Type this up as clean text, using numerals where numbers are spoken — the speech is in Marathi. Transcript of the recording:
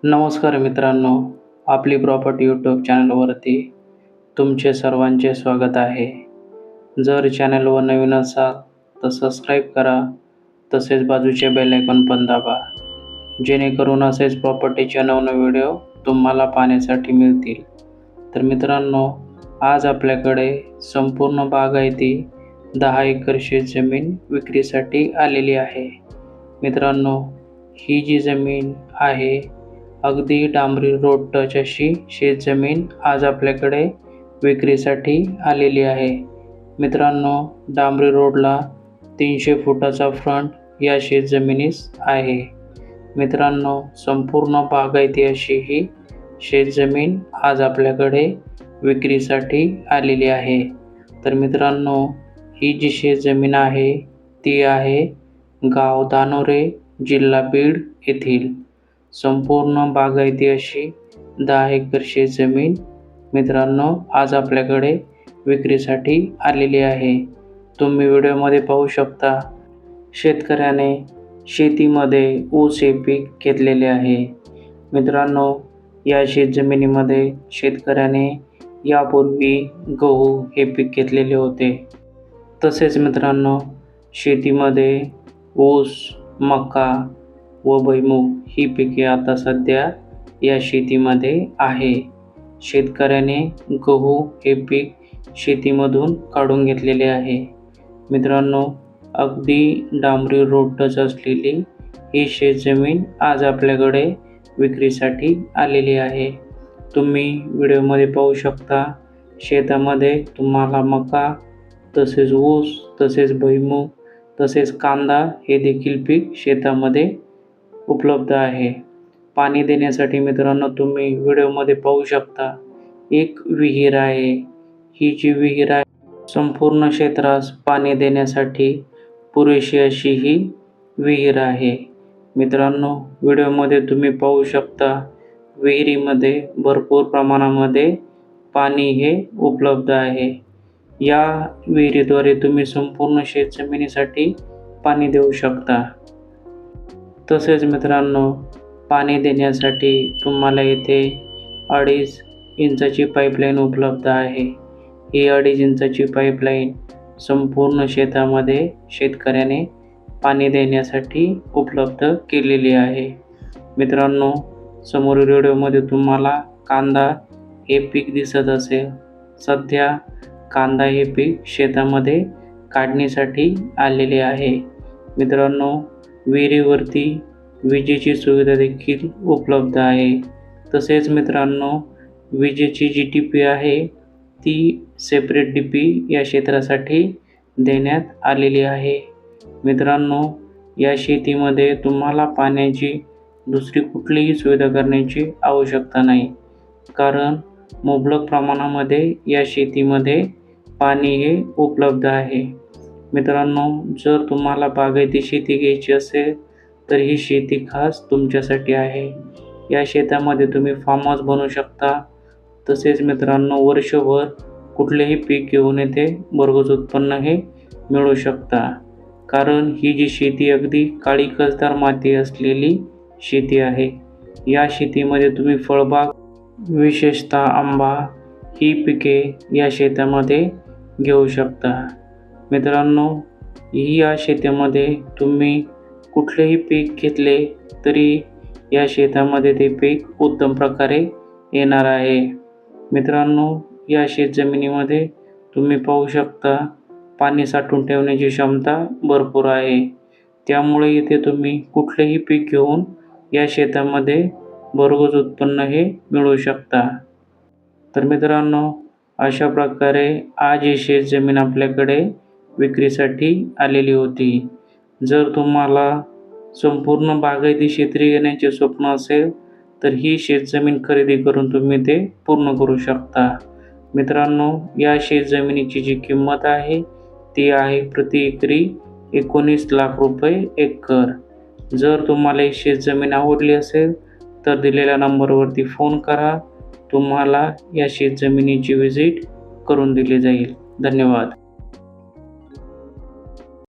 नमस्कार मित्रांनो, आपली प्रॉपर्टी यूट्यूब चॅनलवरती तुमचे सर्वांचे स्वागत आहे. जर चॅनलवर नवीन असाल तर सबस्क्राईब करा, तसेच बाजूचे बेल आयकॉन पण दाबा, जेणेकरून असेच प्रॉपर्टीचे नवनवीन व्हिडिओ तुम्हाला पाहण्यासाठी मिळतील. तर मित्रांनो, आज आपल्याकडे संपूर्ण बागायती 10 एकर शेतजमीन विक्रीसाठी आलेली आहे. मित्रांनो, ही जी जमीन आहे अगदी डांबरी रोड टच अशी शेतजमीन आज आपल्याकडे विक्रीसाठी आलेली आहे. मित्रांनो, डांबरी रोडला 300 फुटाचा फ्रंट या शेतजमिनीस आहे. मित्रांनो, संपूर्ण बागायती अशी ही शेतजमीन आज आपल्याकडे विक्रीसाठी आलेली आहे. तर मित्रांनो, ही जी शेतजमीन आहे ती आहे गाव धानोरे, जिल्हा बीड येथील. संपूर्ण बागायती अशी 10 एकर शेतजमीन मित्रांनो आज आपल्याकडे विक्रीसाठी आलेली आहे. तुम्ही व्हिडिओमध्ये पाहू शकता, शेतकऱ्याने शेतीमध्ये ऊस हे पीक घेतलेले आहे. मित्रांनो, या शेतजमिनीमध्ये शेतकऱ्याने यापूर्वी गहू हे पीक घेतलेले होते. तसेच मित्रांनो, शेतीमध्ये ऊस, मका व भुईमूग ही पिके आता सध्या या शेतीमध्ये आहे. शेतकऱ्याने गहू हे पीक शेतीमधून काढून घेतलेले आहे. मित्रांनो, अगदी डांबरी रोड टच असलेली ही शेतजमीन आज आपल्याकडे विक्रीसाठी आलेली आहे. तुम्ही व्हिडिओमध्ये पाहू शकता, शेतामध्ये तुम्हाला मका, तसेच ऊस, तसेच भुईमूग, तसेच कांदा हे देखील पीक शेतामध्ये उपलब्ध आहे. पाणी देण्यासाठी मित्रांनो तुम्ही व्हिडिओमध्ये पाहू शकता, एक विहीर आहे. ही जी विहीर आहे संपूर्ण क्षेत्रास पाणी देण्यासाठी पुरेशी अशी ही विहीर आहे. मित्रांनो, व्हिडिओमध्ये तुम्ही पाहू शकता, विहिरीमध्ये भरपूर प्रमाणामध्ये पाणी हे उपलब्ध आहे. या विहिरीद्वारे तुम्ही संपूर्ण शेतजमिनीसाठी पाणी देऊ शकता. तसेच मित्रांनो, पाणी देण्यासाठी तुम्हाला येथे 2.5 इंचाची पाईपलाईन उपलब्ध आहे. ही 2.5 इंचाची पाईपलाईन संपूर्ण शेतामध्ये शेतकऱ्याने पाणी देण्यासाठी उपलब्ध केलेली आहे. मित्रांनो, समोरील व्हिडिओमध्ये तुम्हाला कांदा हे पीक दिसत असेल. सध्या कांदा हे पीक शेतामध्ये काढणीसाठी आलेले आहे. मित्रांनो, विहिरीवरती विजेची सुविधा देखील उपलब्ध आहे. तसेच मित्रांनो, विजेची जी टीपी आहे ती सेपरेट डीपी या क्षेत्रासाठी देण्यात आलेली आहे. मित्रांनो, या शेतीमध्ये तुम्हाला पाण्याची दुसरी कुठलीही सुविधा करण्याची आवश्यकता नाही, कारण मुबलक प्रमाणामध्ये या शेतीमध्ये पाणी हे उपलब्ध आहे. मित्रांनो, जर तुम्हाला बागायती शेती घ्यायची असेल तर ही शेती खास तुमच्यासाठी आहे. या शेतामध्ये तुम्ही फार्म हाऊस बनवू शकता. तसेच मित्रांनो, वर्षभर कुठलेही पीक घेऊन येथे भरघोस उत्पन्न हे मिळवू शकता, कारण ही जी शेती अगदी काळी कसदार माती असलेली शेती आहे. या शेतीमध्ये तुम्ही फळबाग, विशेषतः आंबा ही पिके या शेतामध्ये घेऊ शकता. मित्रांनो, या शेतामध्ये तुम्ही कुठलेही पीक घेतले तरी या शेतामध्ये ते पीक उत्तम प्रकारे येणार आहे. मित्रांनो, या शेतजमिनीमध्ये तुम्ही पाहू शकता, पाणी साठवून ठेवण्याची क्षमता भरपूर आहे. त्यामुळे इथे तुम्ही कुठलेही पीक घेऊन या शेतामध्ये भरघोस उत्पन्न हे मिळवू शकता. तर मित्रांनो, अशा प्रकारे आज ही शेतजमीन आपल्याकडे विक्रीसाठी आलेली होती. जर तुम्हाला संपूर्ण बागायती क्षेत्र घेण्याचे स्वप्न असेल तर ही शेतजमीन खरेदी करून तुम्ही ते पूर्ण करू शकता. मित्रांनो, या शेतजमिनीची जी किंमत आहे ती आहे प्रति एकरी 19 लाख रुपये एकर. जर तुम्हाला ही शेतजमीन आवडली असेल तर दिलेल्या नंबरवरती फोन करा. तुम्हाला या शेतजमिनीची व्हिजिट करून दिली जाईल. धन्यवाद.